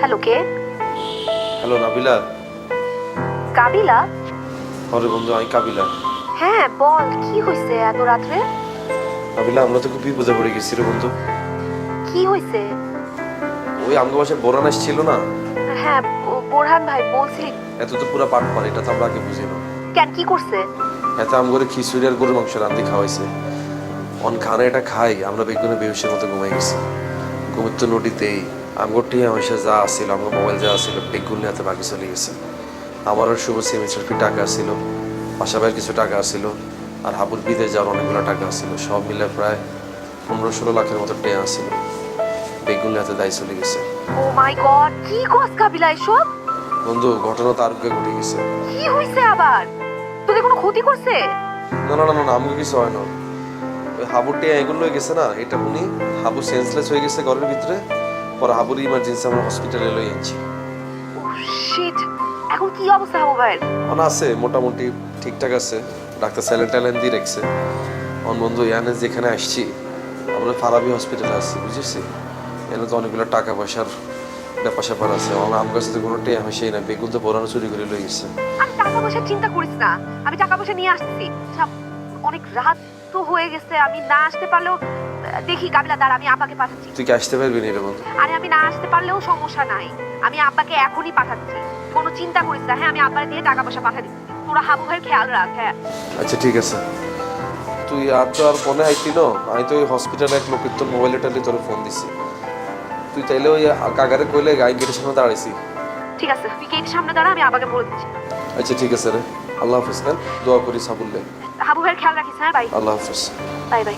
Hello, কে? Hello Nabila. কাবিলা? আরে বন্ধু, আমি কাবিলা। হ্যাঁ বল, কি হয়েছে এত রাত্রে? নাবিলা, আমরা তো খুব বিপদে পড়ে গেছি রে বন্ধু। কি হয়েছে? ওই আমগো বাসায় বোরান আসছিল না? হ্যাঁ, বোরহান ভাই বলছিলি। এত তো পুরা পাট পার, এটা তো আমরা আগে বুঝি না। কেন, কি করছে? এত আমগরে খিচুড়ি আর গরুর মাংস রান্ধি খাওয়াইছে। অন খানা এটা খাই আমরা বেগুনে বেহুশের মতো ঘুমাই গেছি। ঘুমের তো নদীতেই আমগো টিয়া পয়সা যা আসছিল, আমগো মোবাইল যা আসছিল বেগুন হাতে বাকি চলে গেছে। আমারও শুভ সেমিস্টার ফি টাকা আসছিল, বাসা ভাইয়ের কিছু টাকা আসছিল, আর হাবুর বিদেশ যাওয়ার অনেকগুলো টাকা আসছিল। সব মিলে প্রায় 15-16 লাখের মতো টিয়া আসছিল। বেগুন হাতে দায় চলে গেছে। ও মাই গড, কি কস কাবিলা এসব? বন্ধু, ঘটনা তো আর ঘটে গেছে। কি হয়েছে আবার? তোদের কোনো ক্ষতি করছে? না না না না, আমাকে কিছু হয় না। ওই হাবুর টিয়া এগুলো হয়ে গেছে না, এটা শুনি হাবু সেন্সলেস হয়ে গেছে ঘরের ভিতরে। পরে হাবুর ইমার্জেন্সি আমরা হসপিটালে লই আনছি। ও শিট, এখন কি অবস্থা হাবু ভাইয়ের? অন আছে মোটামুটি ঠিকঠাক আছে, ডাক্তার স্যালাইন ট্যালাইন দিয়ে রাখছে। অন বন্ধু, এখানে যেখানে আসছি আমরা ফারাবি হসপিটালে আসছি, বুঝেছি। এখানে তো অনেকগুলো টাকা পয়সার ব্যাপার স্যাপার আছে। আমার কাছে তো কোনো টিয়া হাসি না, বেগুন তো পড়ানো চুরি করে লই গেছে। আমি টাকা পয়সার চিন্তা করিস না, আমি টাকা পয়সা নিয়ে আসছি। আচ্ছা, অনেক রাত তো হয়ে গেছে, আমি না আসতে পারলেও দেখি কাবিলা, দাঁড়া আমি আব্বাকে পাঠাচ্ছি। তুই কি আসতে পারবি না রে বন্ধু? আরে আমি না আসতে পারলেও সমস্যা নাই, আমি আব্বাকে এখনই পাঠাচ্ছি। কোনো চিন্তা করিস না, হ্যাঁ আমি আব্বার দিয়ে টাকা পয়সা পাঠা দিচ্ছি। তোরা হাবু ভাইয়ের খেয়াল রাখ। হ্যাঁ আচ্ছা ঠিক আছে। তুই আর তো আর ফোনে আইতি না, আমি তো ওই হসপিটালে এক লোকের তোর মোবাইলে টাইলে তোর ফোন দিছি। তুই তাইলে ওই কাগারে কইলে গাই গেটের সামনে দাঁড়াইছি। ঠিক আছে, তুই গেটের সামনে দাঁড়া, আমি আব্বাকে বলে দিচ্ছি। আচ্ছা ঠিক আছে রে, আল্লাহ হাফিজ। দোয়া করি সাবুল্লে। হাবু ভাইয়ের খেয়াল রাখিস। হ্যাঁ বাই। আল্লাহ হাফিজ। Bye by.